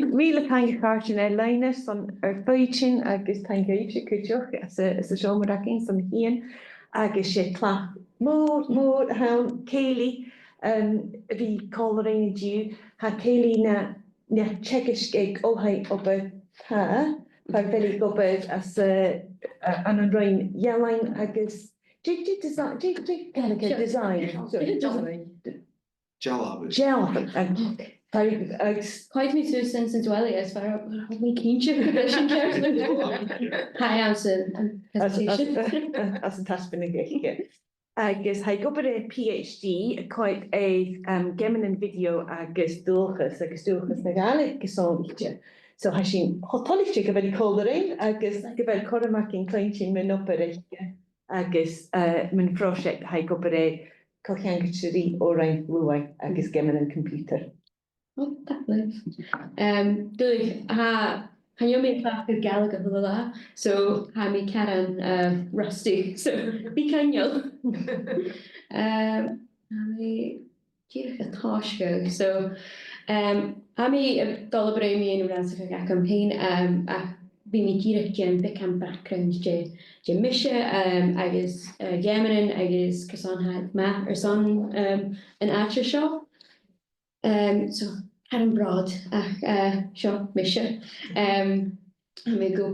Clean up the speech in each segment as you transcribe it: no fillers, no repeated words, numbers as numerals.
míle peange cartain leine san baitin agus peangeite cuideoch is a seomaraking san hían agus sé clach mór haun Kayleigh bhí cóirín dú ha Kayleigh na checkiscéig óhaid obair tá bhí gobair as an urrainn ealainn agus design. Quite me to sense as well as far we can't Hi, as a taspin agus ha go a PhD quite a geamannan bhidio agus dualchas na Gaelic gesáinte. So ha sin hotáiste go bhfuil cóirín agus go bhfuil choramachcin cleintin min opéire agus min project ha go cùl-fhiosrachadh òraid luai agus geamannan computer. Oh, that live. Han you made clap with Gallagher la, so ha me cànan rusty, so be ceangal. Me geamannan so ha me dollar me in rannsachadh campaign be me geamannan big background je misha agus geamannan agus cànan ma or son an actor show. So Karen broad seo misha me go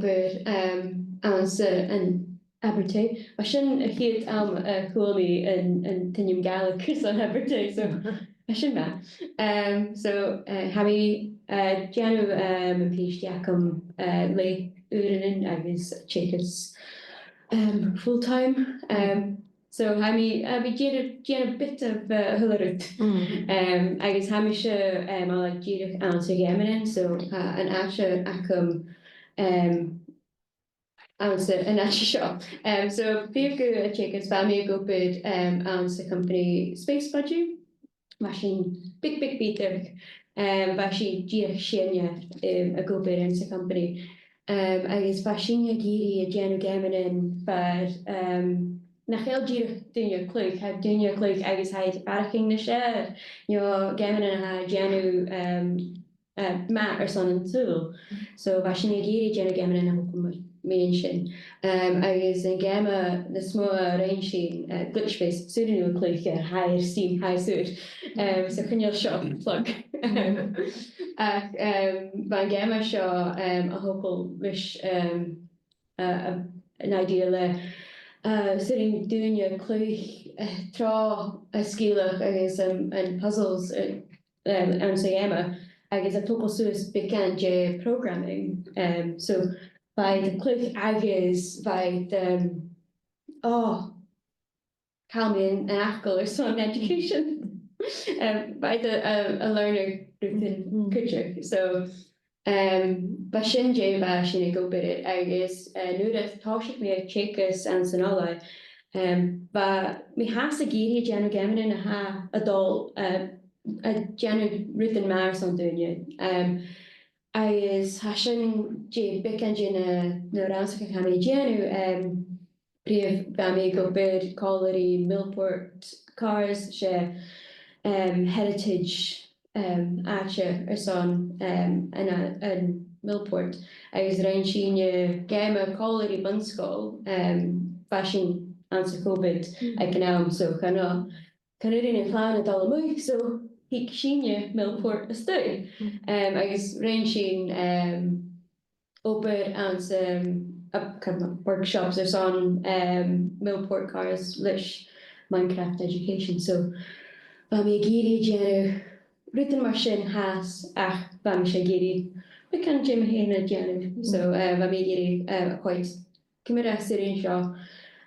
ans an Abertay. I sin a hiad coolly and Tinim Gaelic Chris on Abertay, so I should so Hammy Janu a PhD le urrainn agus cheangal full time. So Hammy a bit of hullerut. I guess Hamish I like geamannan and geamannan, so an asha acum answer an asha shop. So Bidh checkers family go bid answer company space budget. Machine big beather bashi geamannan shenya a go bid answer company. I guess fharsainge geary a geamannan but nach heel dierig dunne cluich, ha dunne cluich agus heid arking na share. Jo geamannan ha janu mat or son and tool. So fharsainge geary janu geamannan ha hopum mention. Agus en gamma the small range glitch face pseudonym cluich higher steam high suit. So can you shop plug. Van gamma shaw a hopeful wish an ideal sitting doing your cluich draw a skilach agus and puzzles and say Emma I guess a total suicide began J programming so by the cluich agus by the calming an ackle or some education by the a learner within culture so but Shinjay Bashin go bit it, I guess, knew that Toshik me checkers and Sonala. But me has a geary Janu Geamannan and ha adult a Janu written Mars on doing I is Hashin J Bick and Jina no rannsachadh Hami Janu Brief Bami go bid Colliery Millport cars share heritage Archer or son and Millport. I was rannsachadh Gamma Colliery Bunskol fashion answer COVID I can now so can in plan a dollar so he Sheenia Millport a study. I was rannsachadh open and workshops or son Millport cars lish Minecraft education so Bami Giri Janu written machine has Bami Shagiri we can Jim Hena Janu so Bami Giri quite commit Syrian Shaw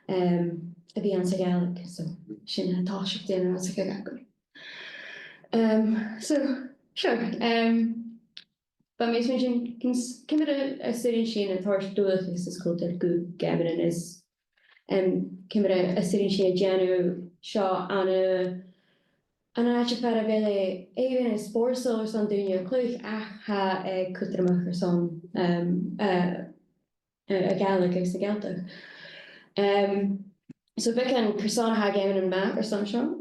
a be answer Gaelic so Shin had Tosh of dinner as a so sure but me mention commit a Syrian Shin and Torch dualchas is called that good Gheamannan is commit a Syrian Shin Janu Shaw and I actually found a even a sporsel or something your cluich ha a cùltarach or some a Gaelic is a Ghàidhealtachd. So we can persona ha geamannan ma or some show.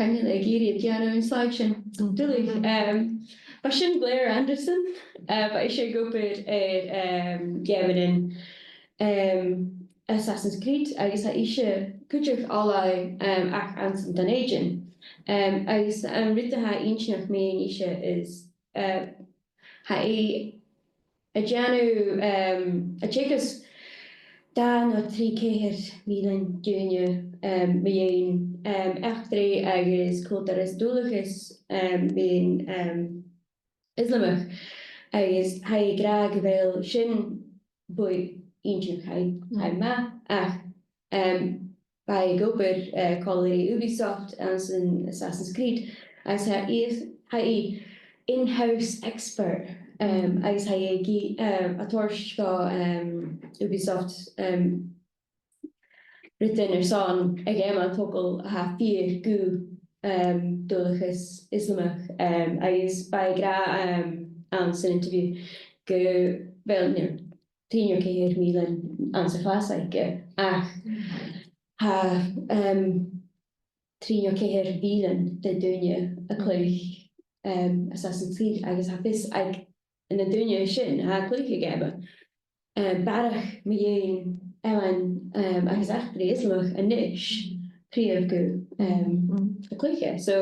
Kayleigh MacLeod yn slag sin. Dúlaigh. Ba sin Blair Anderson, ba eisiau gwybod geamannan Assassin's Creed, agus ha eisiau cwtioch olau ac ansan dan agent. Agus rydw ha einchnach mi'n eisiau is ha a geanw a chicas da no 3 ceir milen junior mi'n echtri agus cultar dualchas mi'n islamach agus ha graag fel sin bwy einchnach ha ma ach by gober Kayleigh Ubisoft as an Assassin's Creed as ha in-house expert as ha a torch Ubisoft written son again on toggle ha 4 gu dualchas islamach as by gra ans an interview go well near 10 keer milen ans class ach ha 3 keer vielen de dunje a cluich Assassin's Creed agus ha this in de dunje sin ha cluich gebe barach mion agus echtri islamach a nish príomh go a cluiche so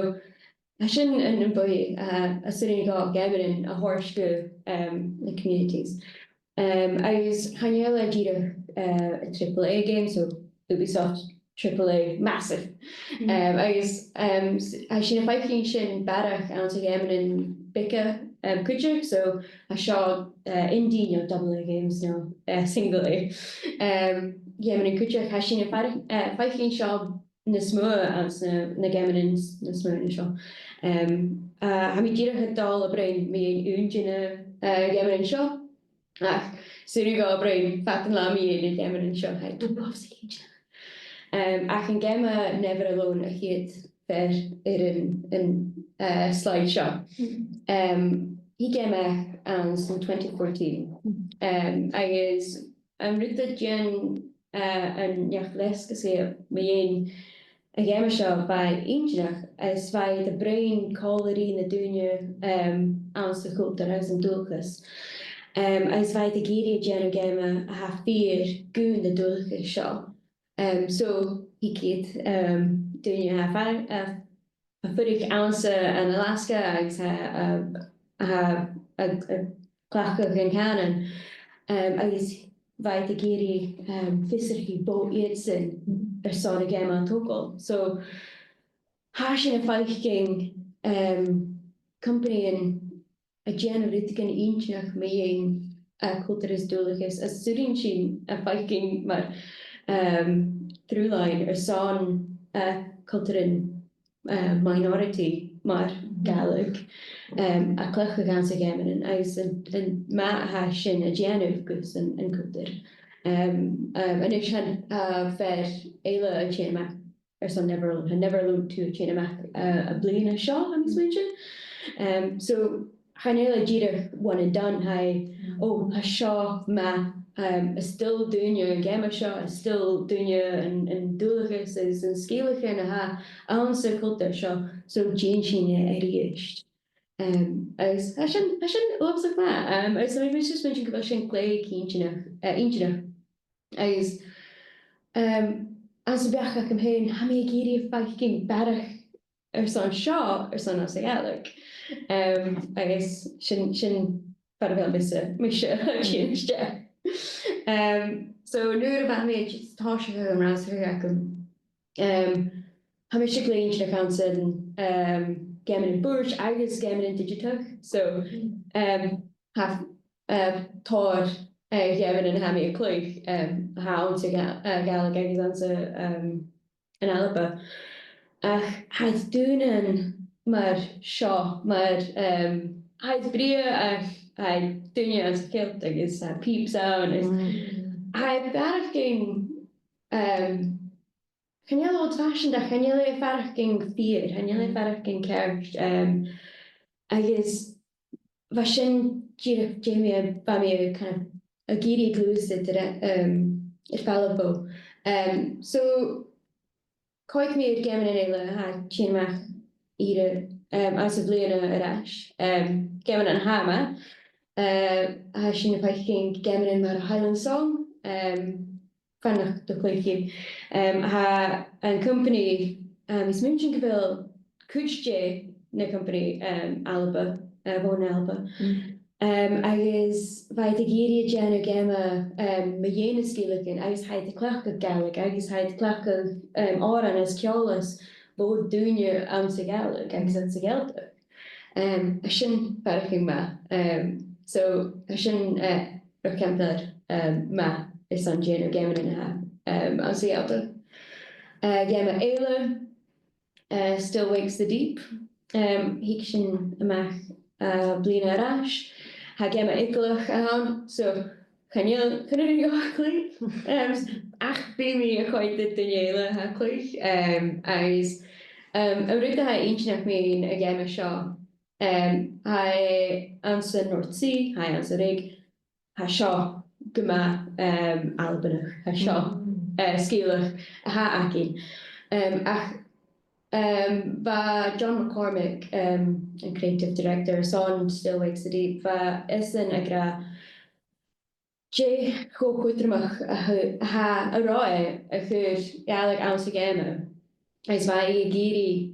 ha sin an boy a sitting go geamannan a horse go the communities agus Ghàidhealtachd díreach a AAA game so Ubisoft AAA massive agus ha sin a Viking sin barach an geamannan bica cúteach so a seo indie no AA games no single A geamannan cúteach ha sin a Viking seo na smó ans na geamannan na smó na seo ha mi díreach a dal a brain mion únjine geamannan seo ach sy'n go brain fat la mi in geamannan seo ha do-bheanailteach ach an gema never alone a chiad fer in slide shop. He came ans in 2014. Agus rydda gen an neachleska sé mion a gema shop by Injinach as by the brain Kayleigh na dunne ans the cultar as an dualchas. As by the gearia gen gema a ha 4 goon the dualchas shop. So he get doing a furig ounce in Alaska agus a clachach in cànan agus vai the geri fharsainge boat yetsin son again on toggle. So hashin a Viking company in a generitic inchach meing a cultar dualchas as surin sin a Viking maar through line son cultar minority maar Gaelic a cluich ans geamannan agus an ma ha sin a geamann gus an cultar and ik had ver eile a cheangal son never looked to a cheangal a blina shaw am mention so Ghàidhealtachd díreach one and done ha shaw ma still dunje gamma shot still dunje and dualchas is an scéalacha and ha ansa cultar seo so Jean ericht as hashin lots of that as I was just mentioning about sin Kayleigh Injinach as bheach am hen ha mé géirí Viking barach son seo son as Gaelic agus sin bar bhfuil mis chéiste. So nu about me táise an rannsachadh ha mé si léint an geamannan búirt agus geamannan digitach so have táir geamannan ha mé a cluich ha ansa Gaelic agus ansa an Alba haid dúnan mar seo mar haid brio I dunje as kilt agus peep sound is I faraching Ghàidhealtachd old fashioned a Ghàidhealtachd faraching fear Ghàidhealtachd faraching kerch agus va sin díreach Jamie ba mi kind of a giri glús it fallabo so coich mi geamannan eile ha cheangal ire as a bbliana arás. Geamannan hama, ha sin a feiking geamannan mar a Highland song, fannach do cluiche. Ha an company is mentioned gebil cùl-fhiosrachadh na company Alba, born Alba. Agus bhaid a géirí déanamh géama ma dhéana scílaigh agus haid a cluiche Gaeilge agus haid cluiche òrainn as ceolalas bó dúine an sa Gaeilge agus an sa Ghàidhealtachd. A sin faraching ma. So a sin ar campar ma is an déanamh geamannan ha an sa Ghàidhealtachd. Géama-Eileanan still wakes the deep. Hic sin amach bliana arás. Ha geama-Eileach an, so Channeil go cluich. Ach bimi a chuide duine ha cluich. Agus ruta ha inch mean a géama seo. Ha an sa North Sea, ha an sa rig, ha seo guma albanach, ha seo scíalach ha acin. Ach va John McCormick, a creative director, son Still Wakes the Deep, va isan agra J go chuitrimach ha a roi a chur gaelig an sa géama. Is va I giri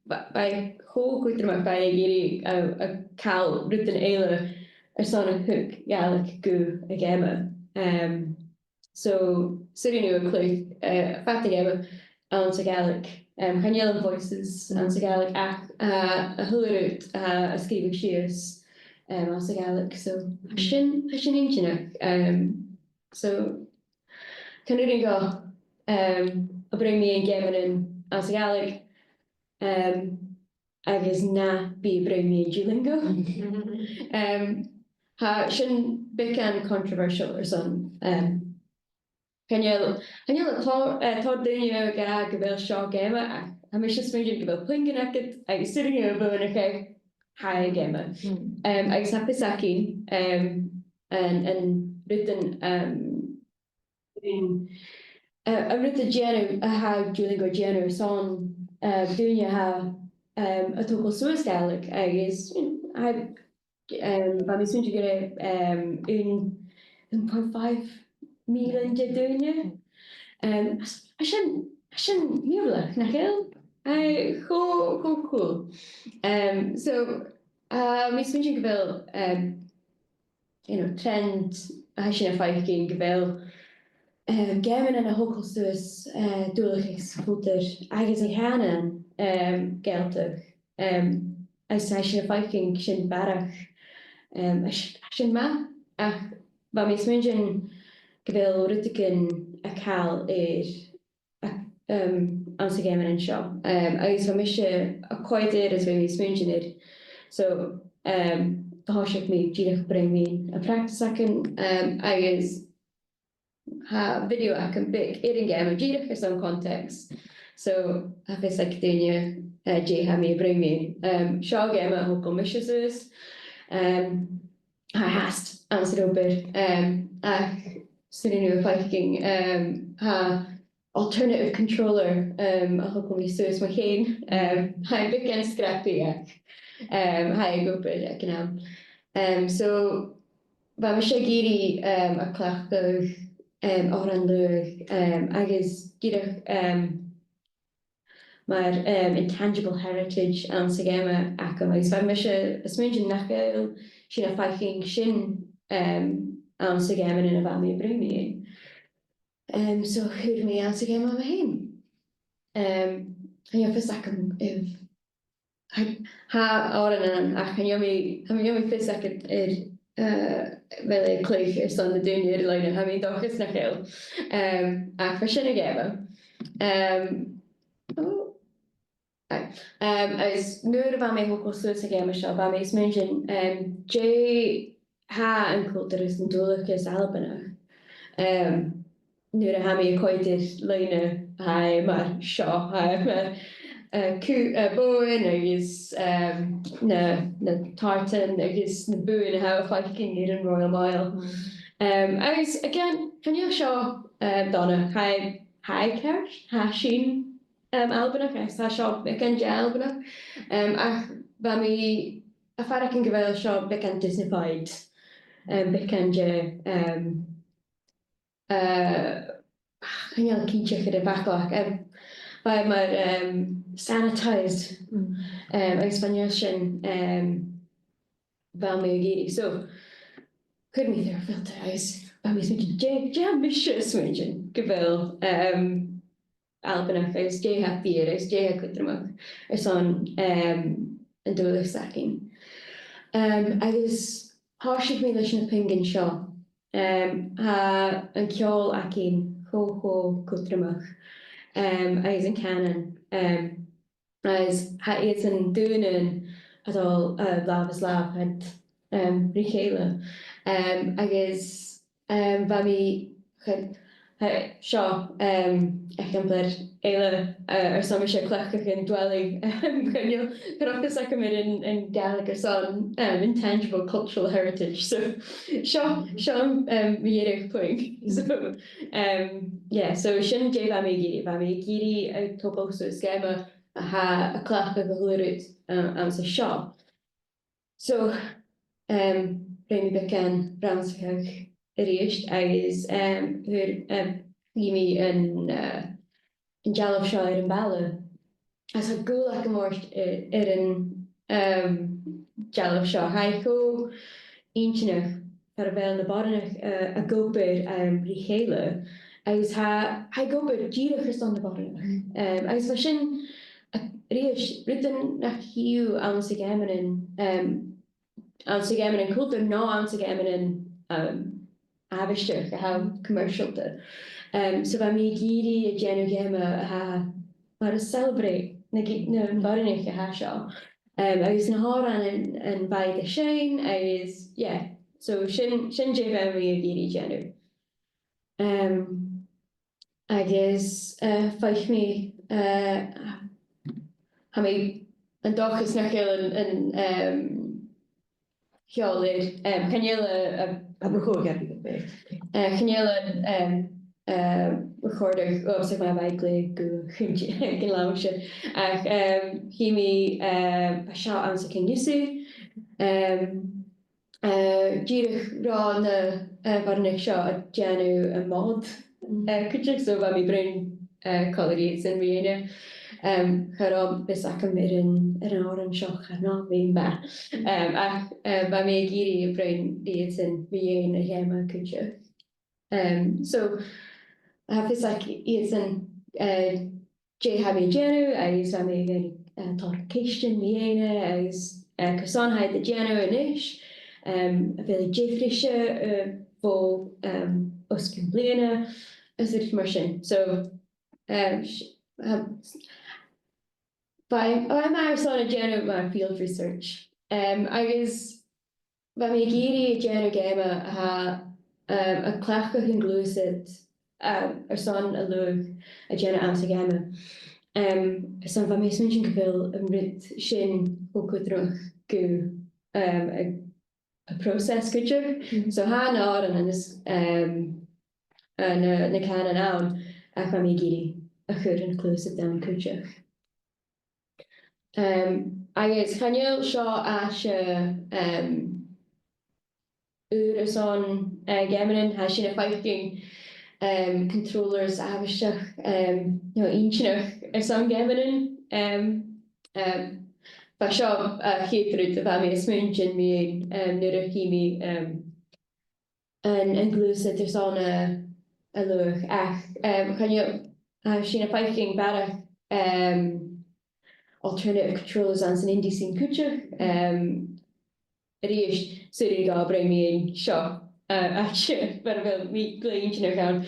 by go chuitrimach by I giri a cal rutan eile son a hook gaelig go a géama. So sitting a clue fat géama an sa gaelig. Channeil voices an sa Gaeilge ach a thuirt a scríbh sios an sa Gaeilge, so sin intinach. So canúing go a bring me an geamannan an sa Gaeilge agus na bí bring me an Duolingo. Ha sin bican controversial or son. Channeil tá duine ga go bhfuil seo géama ach ha mis smuidir go bhfuil plinganachad agus sitting a bhna ché ha géama. Agus ha pisacin an rutan a ruta déanamh a ha Duolingo déanamh son duine ha a tógáil suas Gaeilge agus ba mis smuidir go 1.5 million de duine. A sin níorlach nach chéil? Go cool. So mis smuidir go bhfuil trend a sin a feichcin go bhfuil geamannan a thógáil suas dualchas cultar agus a cheannan Ghàidhealtachd. Agus sin a feichcin sin barach sin ma ach ba mis smuidir Gwyl rydygyn a cael an sa geamannan seo. Agus fa misio a coidir as fi smúnginir. So háisiach mi díreach bring mi a practice acin agus ha video ac yn big irin geam a díreach ar some context. So ha fes ac duine dé ha mi bring mi. Seo geam a hwgol misio sus. Ha hast answer ober ac sitting a Viking ha alternative controller a hopefully sus ma chéin ha big and scrappy ha go bit so ba me sé géri a clachgoch òrainn luch agus gidach maar intangible heritage an sa géama acham agus ba me sé a smúntin nach gael sin a Viking sin an sa geamannan a bha mi bring mi in. So chuir mi an sa geama a hain. Fis acam ha òrainn ach mi fis acad fel e cluich ar son na duine ar leine ha mi dochas nach chéil ach fa sin a geama. Agus nuair a bha mi hógáil suas a geama seo ba mi smúntin ha an cultar is an dualchas albanach. Nuair a ha mi a coidir leine ha mar seo ha mar bóin agus na tartan agus na búin a ha feichcin ar an Royal Mile. Agus again, Channeil seo donna ha ceart ha sin Albannach agus tá seo bicin de Albannach ach ba mi a fad cin go bhfuil seo bicin Disneyfied bicin de chuineal cínte chu a bachlach ba mar sanitized agus fanneil sin ba mi a géirí so chud mi ar filter agus ba mi smidin de misise smidin go bhfuil Albannach agus déthe bír agus déthe cultarach ar son an dualchas agus háisiigh mé leis na pingin seo ha an ceol acin cho cultarach agus an cànan agus ha iad an dúnan adul láb is láb had Cayleigh agus ba mi seo exemplar éile ar sama sé cleachach an dwelling chuachtas a mid in Gaelic ar son intangible cultural heritage so seo dhéidir puig so so sin dé ba mé géirí a topósa scéma a ha a cleachach go hluúid am sa seo so réimi becan rannsachadh réist agus mi an dealamh seo ar an baile. As a gúlach go mórt ar an dealamh seo haicó intinach ar a bheith na baranach a gopur rí chéile agus ha gopur díadach is an na baranach. Agus mar sin réist ritan nach hiú an sa geamannan cultar ná an sa geamannan abisteach a ha commercialta. So ba mi géirí a déanamh géama ha mar a celebrate na baranach a ha seo. Agus na háran an bhaid a sin agus so sin dé bheith mi a géirí déanamh. Agus feich mi ha mi an dochas nach an cheolaid chanéile a bechóga chanéile recorder op my bike go gelauwse ach himi a sha aan se kinnisu dierig ra na war ik sha janu a mod kutje so van mi brein calories in wiene Charom bis ac yn mynd yn oran sioch ar no fi'n ba. Ac ba mi giri y brain byd yn fi ein y hema cwtio. So, hapus ac is yn je hafi genu, agus ba mi gyn torcation fi ein, agus cysonhaid y genu yn ish, fel y jeffrisio fo osgyn blina, ys ydych myrsyn. So, I'm on a genu my field research. Agus ba mi giri genu gema ha a clachach yn glwysyd ar son a lwg a genu amsa gema. Son ba mi smyn sy'n gyfil yn ryd sy'n o cwdrwch gw a process gydr. So ha na oran na cànan awn ac ba mi giri a chwr yn clwysyd dan cwdrwch. Agus chanéil seo ar son geamannan ha sin a fighting controllers a habisteach intinach ar son geamannan ba seo chéadrúd a bha mé smúntin mi nuair a chimi an glúsid ar son a luach ach chanéil sin a fighting barach alternative controllers aan zijn indische kutje. Eerst sorry ga breng me in shop. Actually, maar wel wie kleintje nog gaan.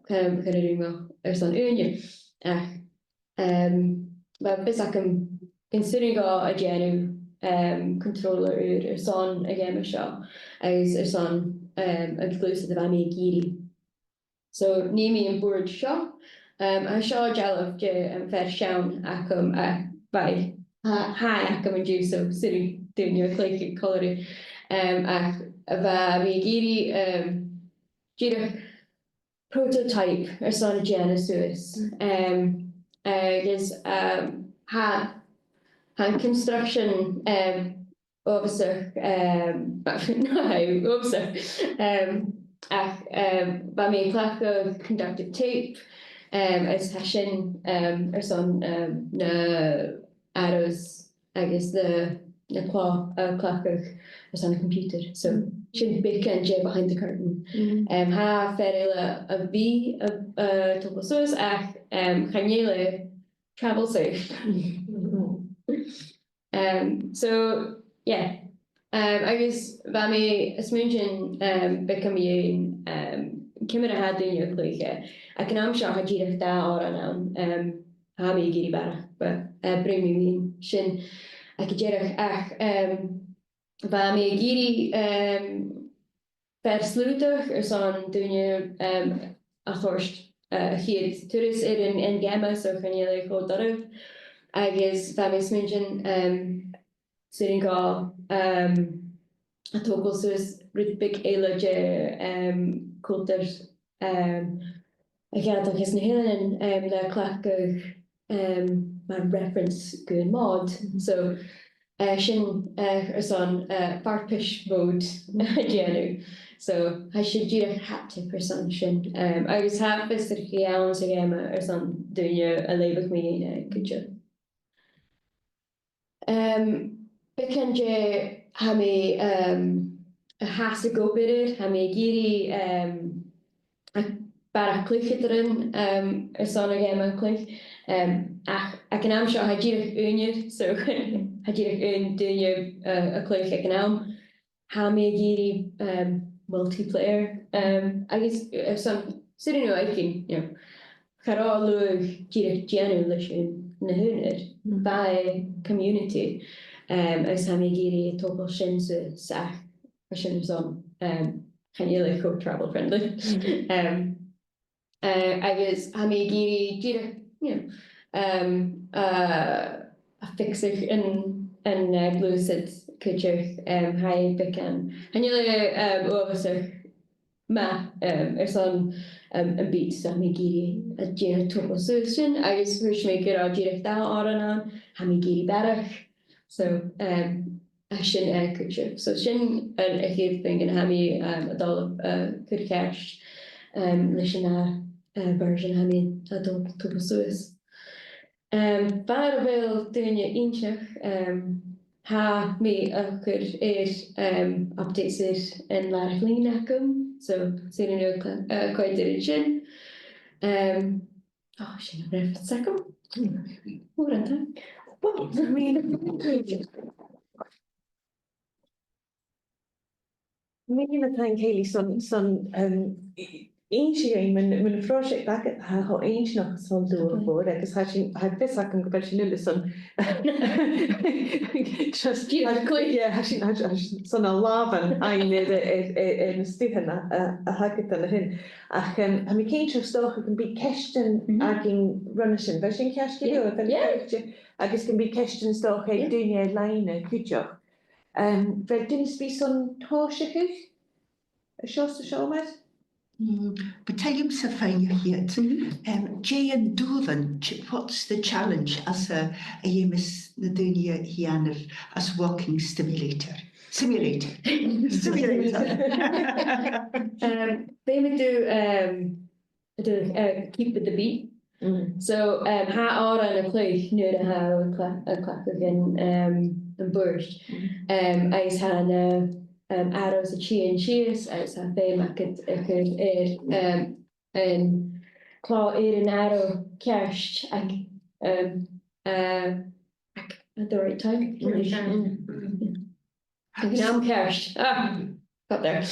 Gaan er wel er staan uurtje. Maar best ik hem in sorry ga a genu controller er staan again maar shop. Er staan exclusive van me giri. So neem me een board shop. A seo dealamh de fer seán acum bai acum an dú so siú dúne chléic choirí ach a bheit mé géirí díidir prototype ar son a Jenna Suas agus ha construction officer officer ach ba mé clach of conductive tape as sin son na arrows agus the clach as on a computer, so sin big and behind the curtain. Ha ferile a bhí topas ach Kayleigh travel safe. So yeah, agus ba mé smúin become cimime a had duine cluiche ac an am seo ha ddíireach dá òrainn ha mé géirí bara, but bring me sin ac ddíireach ach ba mé géirí slúteach son duine a chóst chiad turas in gama so Kayleigh MacLeod agus ba mé smúin sitting gá a tógal sus big éadar cultar a Ghàidhealtachd na h-Eileanan le clach mar reference good mod, so sin son farpish mode geamannan, so I should do a haptic son sin agus ha is geamannan sa gama son duine a leibh mé culture. Bekan je ha mé a has go bidid ha mé géirí bara cluichedrin son a gama cluich ach ac an am seo ha ddíireach úniuh, so ha ddíireach duine a cluich ac an am ha mé géirí multiplayer agus son sitting aici chará luach ddíireach ddèanamh leis na húnid by community agus ha mé géirí tógal sin sach sin son Kayleigh co-travel friendly agus ha mé géirí ddíireach a fixig in lucid culture ha becan Kayleigh officer ma son an Bidh so mé géirí a ddíireach tógal sin agus thuis mé gur á ddíireach dá òrainn ha mé géirí barach, so sin culture, so sin an chéad thing ha mé a dul cùl-fhiosrachadh leis an version ha mé a dul tógal suas. Bar a bhfuil duine inseach ha mé a chur updates in leasachadh acum, so sin coidir sin sin a bref second. Òrainn. Well, I mean, Mína tá Kayleigh son éin mun fráiseach back ha éint nach son dúr bór agus ha bisach an go sin nulle son just son a lávan ein na stúhanna a hagad an hin ach ha mé céint stocha gan bí ceisten agin runne sin bheit sin ceisci agus gan bí ceisten stocha ag duine leine cúteach. Fel dyn sbí son táisiach a seomad? But tell you something here. Jay and Dolan, what's the challenge as a Miss Nadunia Hianov as Waulking Simulator? Simulator. They would do keep with the beat. So ha òrainn a cluich nuair a ha a clach again an burst. Agus ha na arrows a chean shears agus ha fé macad a chur an clá an arrow ceist ag at the right time. Gnam ceist. Got there.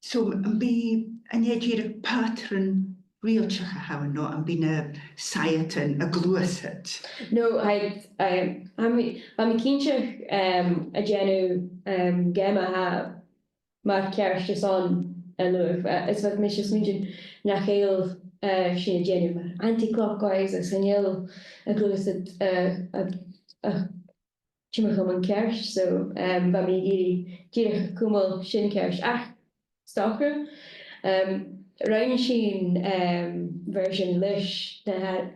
So be an edge pattern realchach a hawan no and been a sciaton a gluasit. No, I'm keenchach a genu gema ha mar ceist son a luach is wat mis smúin nach héal sin a genu mar anti-clockwise a ceangal a gluasit chimacham an ceist, so ba mi giri cúmal sin ceist ach stalker rannsachadh version leis na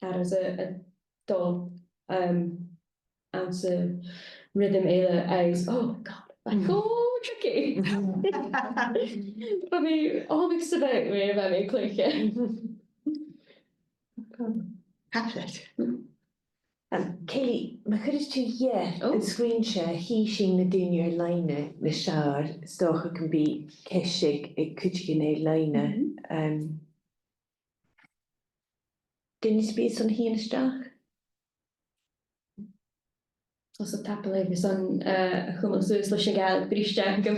as a dull ounce of rhythm as oh god, like oh tricky. But me all mixed about me about me cluich. Haplet. Kayleigh, mae chydys ti Oh. yn screen share hi sy'n na dynio'r leine na siar stoch ac yn bi cesig y cwtig yn ei leine. Dyn ni sbys o'n hi yn ystach? Os o tapel efo son chwmol sŵs leis cheangal briste go.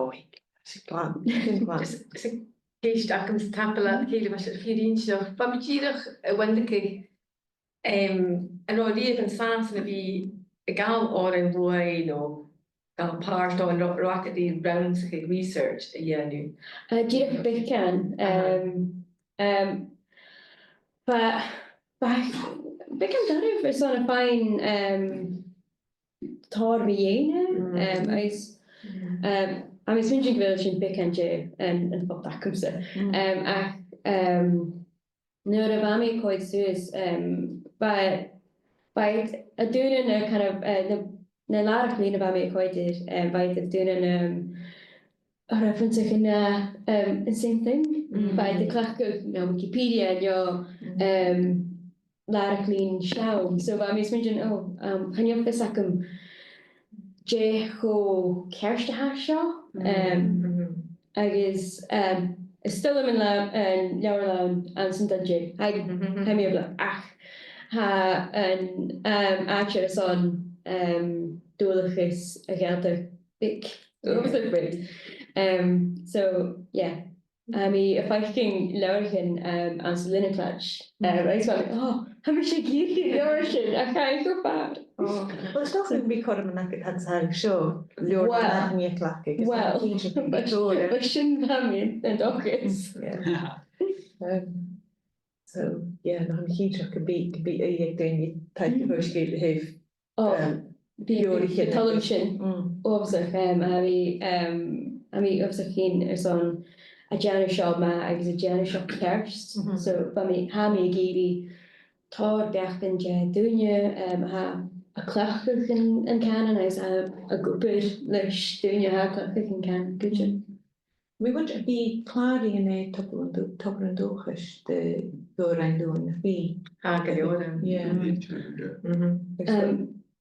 Oi, sy'n glan, sy'n glan. Geist ac yn tapel a Kayleigh mas ffyrin siach. Ba mi gyrach y wendicig yn o'r rif yn sans yn y fi y gal òrainn rwy no gal part o'n rocket i rannsachadh research y nu. Dirach beth can. But beth can darif for son a fine tarraing is I'm swinging village in beth can je and fuck that comes it. No, the family quite serious. But a doing a kind of the lot clean about me quite did. By the doing a reference in the same thing. By the clock of Wikipedia and your lot clean show. So by me swinging can you have this like je ho cùl-fhiosrachadh show. Agus still in lab and leabhar and some dungeon. I me bla ach ha an actually son dualchas a Ghàidhealtachd big. It was like great. So yeah. I mean, if I can learn and some lineage, I was like, oh, how much you learn? I can't go bad. Wel, it's not going to be caught in an had sail show. Lord, Well, me a clack. Well, but shouldn't have me and dockets. Yeah. So yeah, no, I'm huge. I could be a doing type of push gate have. Oh, the television. Obviously, I mean, obviously, keen is on a general shop. I was a general shop first. So, but me, how me giri, dearbh-aithne, doing a cluich in cànan is a good leis ha cluich in cànan good. We want to be cladding in a topper and dualchas the òraid doing the yeah.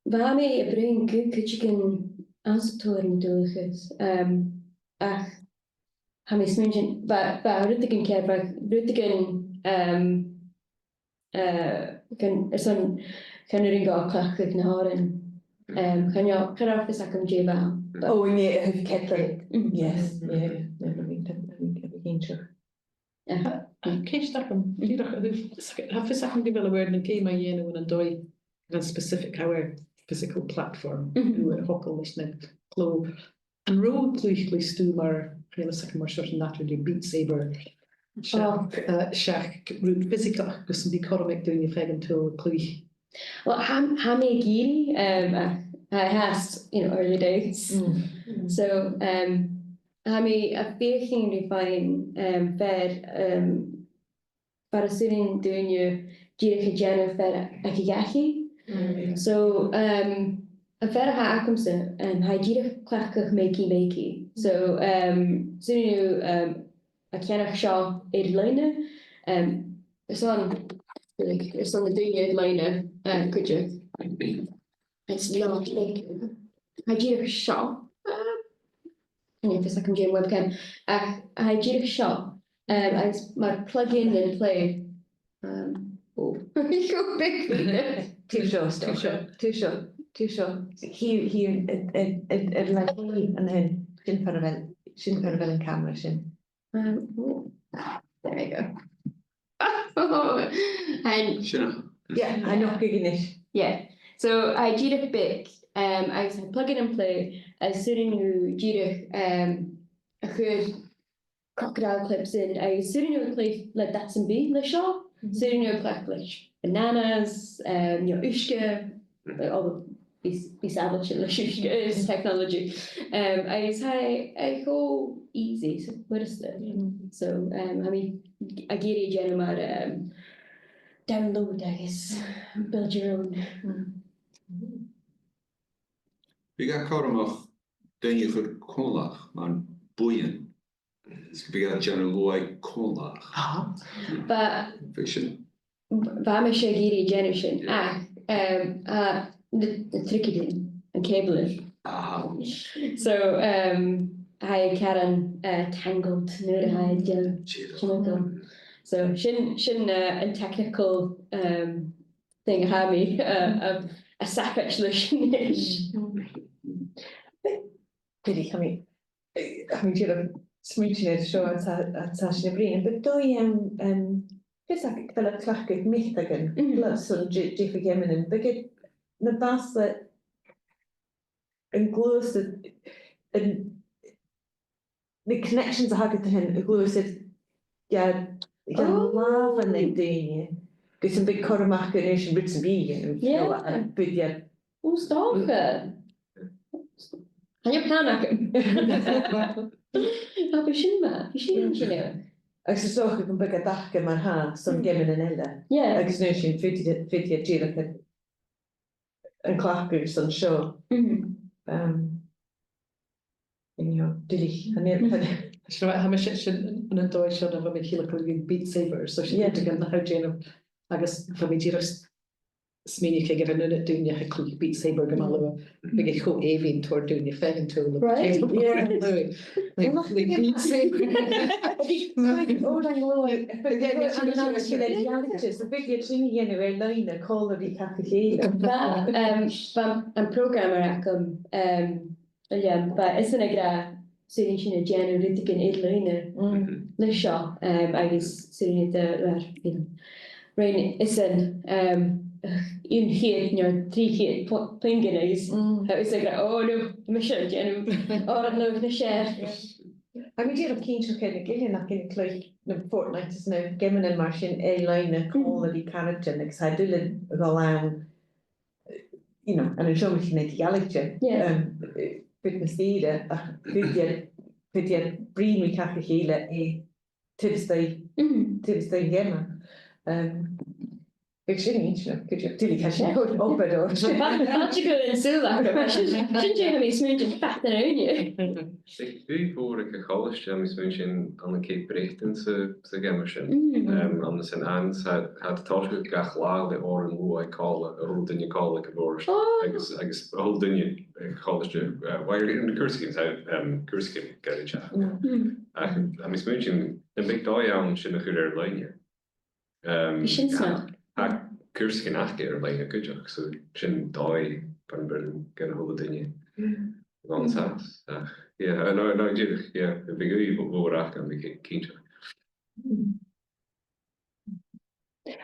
Waar me a bring good chicken aanstoren dualchas. Ach, ha me smingen, but rutigen care, but rutigen kan son kan ring go cluich na haren. Kan you cut off the second jeba? Oh, yeah, have kept yes, yeah, never been sure. Keistach am hafisach di fel y word yn geim a yen yn doi gan specific our physical platform yw yr hokol nes na clo an ro cluich le stu mar rhaid second mar short natur di Beat Saber shach root physical gus yn di cormic doing your feg until cluich. Well, how many giri I has early days. So how many a baking refine fed para sitting doing your gira jana fed a kigahi. So a fed ha akumsa and ha gira clackach makey. So sitting you a canach shaw eadar-aithne it's on the doing eadar-aithne could you? It's not like I did a shot. If it's like I'm doing webcam, I did a shot. I my plug in and play. Oh, you're big. Two shots. Here, like and then sin paravel and camera sin. There you go. And yeah, I know gigging it. Yeah. So I did a big. I was plug in and play. I sitting you did a good crocodile clips in. I was sitting you play like that's and be the shop. Sitting you play like bananas, ushka, all the be savage is technology. I say I go easy. So what is that? So I mean I get a general download agus build your own. Bhí ga choramach daine chur cólach man buan. Is go bhí general luai cólach. But Fiction. bha me sé géirí generation the tricky din and cabling. So I cànan tangled nuair a cheangal. So sin a technical thing ha me a sapach leis. Bidh chami tíad smúteine seo atá sin bríon, but dói fis fel a clachgad myth agan plus son dífa geamannan, begad na basla yn glwys the connections a hagad hyn y glwys gan laf yn ei dyn gys yn big corymach yn eisiau bits yn fi byddiad O stocha. Han je plan ac Ha be sin ma. Sin sin. Agus is soch yn bygad dach yma'r ha son geamannan ella. Yeah. Agus nes i'n ffidiad dílach yn clachgwyr son sio. Dilich. Ha me sin an dóid sin a bh mé chéile go Beat Saber, so sin gan na haéanam agus fa mé ddíras smíine ché an nuna dúne a clú Beat Saber go mála bhí cho éhín tuair dúne fegin tú Beat Saber. leine cóla bhí cacha chéile. An programmer acum but is an gra sin sin a genu rit gin eadar-aithne le seo agus sin the rain is an un hit near 3 hit pingin is is a gra no mission genu or no na share. A mi dír cín chéna giile nach cin cluich na fortnight is na geamannan mar sin leine cóla bhí carrigan agus ha dúile go lán an an seo sin na dialecte. Bit na stíide ach bhíad bríomí cacha chéile tibstá geamann. Big sin dúla ce sin ópadó. Báte go in súla sin dé mí smúin fat an aine. Bhí bhór a choiste mis mun sin an cé brechten sa gemmer sin. An sin ans hat táú gach lá le ó an lu cála a rú dunne cála go bhór agus hol dunne choiste wair in curskins curskip garide. A mis mun sin an big dá an sin a chuir ar leine. Sin sna. Curscin achge ar leine goideach so sin dóid ban burn gan hola dunne. Ans has. No, dúch bhí goí bhórach an bhí cínte.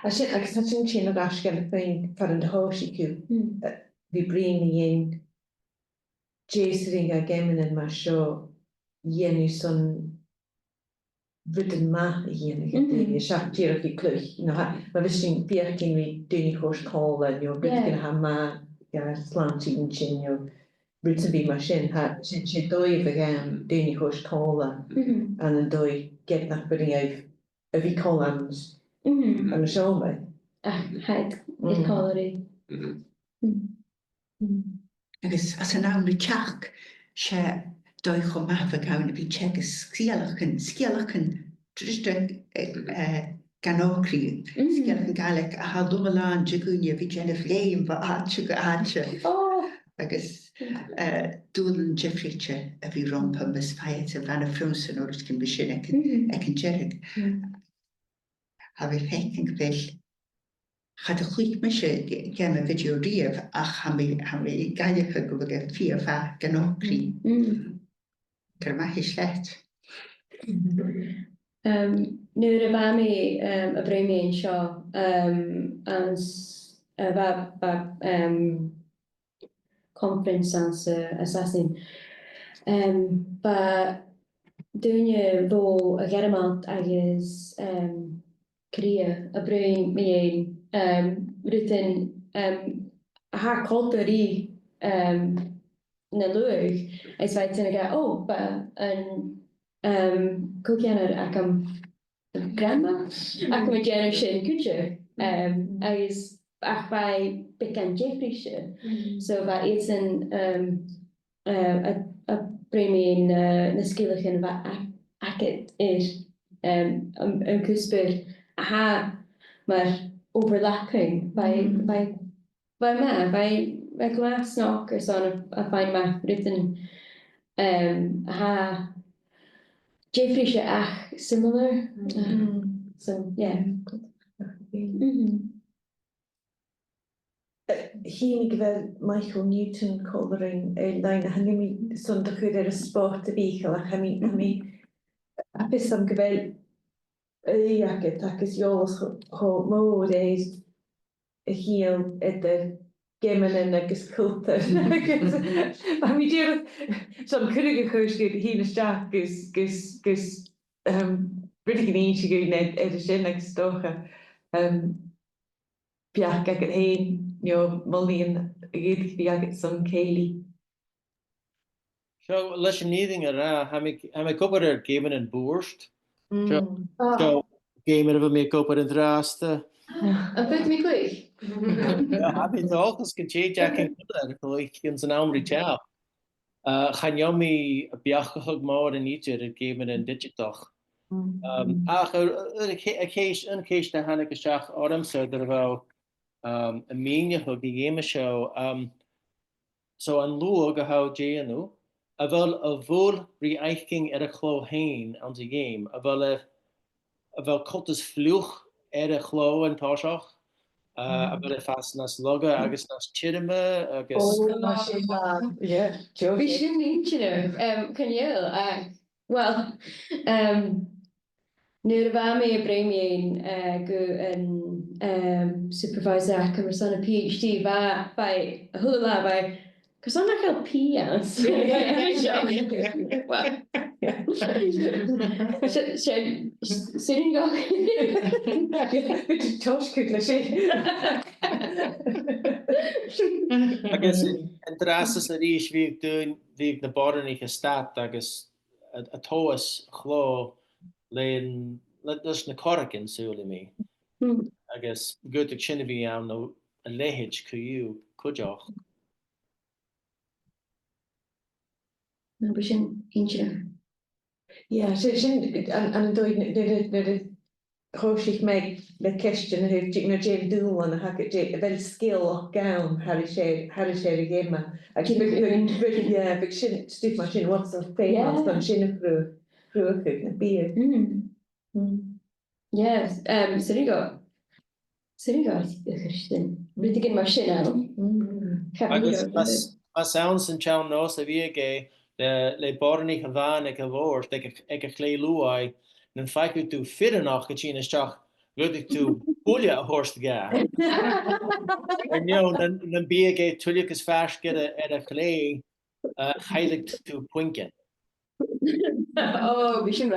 Agus sin sin a gascin féin far an háisiú bhí brion dhéon déisring a geamannan mar seo dhéanú son Britain ma dhéana seachtíach í cluich ma bhí sin bíachcin mí dúine chós cála Britain ha ma slantín sin Britain bhí mar sin sin sé dóibh a gan dúine chós cála an an dóid get nach buí a bhí cólams an na seomba. Heid cálaí. Agus as an am na teach sé dóid go maith a gain a bhí tegus scialachan triste gan ócrí scialachan gaelic a ha dumalán jagúne bhí Jennifer léim ba áte go áte agus dúlan Jeffreyte a bhí rompa mis feiet a bhena frúsan or cin sin ag an jerig. A bhí fécin bhil Chad a chuig me se gem a bhidio riamh ach ha mé gaiilecha go bh fiá gan ócrí. Gur mai hí sleit. Nuair a bha mé a bréimíonn seo ans bha conference ans assassin. Ba dúine bhó a ghearmáint agus cria a bréim mé rutain a haar cultarí na luach is bheit sinna ga ba an cúceannar ach am grandma ach am a géanamh sin cúte agus ach by began Jeffreyshire. So that is a bréimion na scíalachan bheith agad an cúspur a ha mar overlapping by glas knock or son a fine ma written ha Jeffreyshire ach similar. So yeah. Hínig bheith Michael Newton coloring lein a hanimi son da chud a sport a bíchal a hami apis am gyfel agad agus jólas ho mór éis a híal edrych geamannan agus cultar. A mi dúr son cynnig a chwysgyd hín ysdach gus brydych yn un sy'n gwneud sin agus stocha. Biach agad hyn. Molíon gyd fi agad son Kayleigh. So leis an níding a ra ha mi copar geamannan búrst. So geamannan bh mi copar an drásta. A bit mi cluich. Ha mi dóchas go té Jack an cluich gin san amrí teach. Channeom mi beachchug mór an ítir a geamannan digitach. Ach an céis na hannig isteach ormsa dar bh a míne hug die game show so an luag a how déanú a bhfuil rí-eiching a chló hain an the game a bhfuil cultas fluch a chló an táiseach a bhfuil fast nas loga agus nas tíirime agus Bhí sin níteanna caineal well nuair a bheith mé a bréimion go an supervisor ac mar son a PhD by hula by cos I'm not called pians. Sitting go Tosh cúpla sé. agus an drastas a ríis bhíag na bordaní gestát agus a tóas chló leis na coracin súla mí. Agus good sinna bhí an a lehéid chuú chuideach. No bhí sin inse. Ja, sin an dóid hóisich me le ceistin a Jane Dúlan a hagad bheith skill gawn har sé a géma. Bhí sin stúf mar sin wat an fémas an sin frúchuig na bí. Yes, Sirigo Christian. Really get my shit out. Sounds in town nos a viege le bornig a van ik a woord ik a clé luai en feiku to fidden nach gechine stach ludig to polia a horst ga. En dan biege tulikus fast get a clé heilig to punken. Oh, we should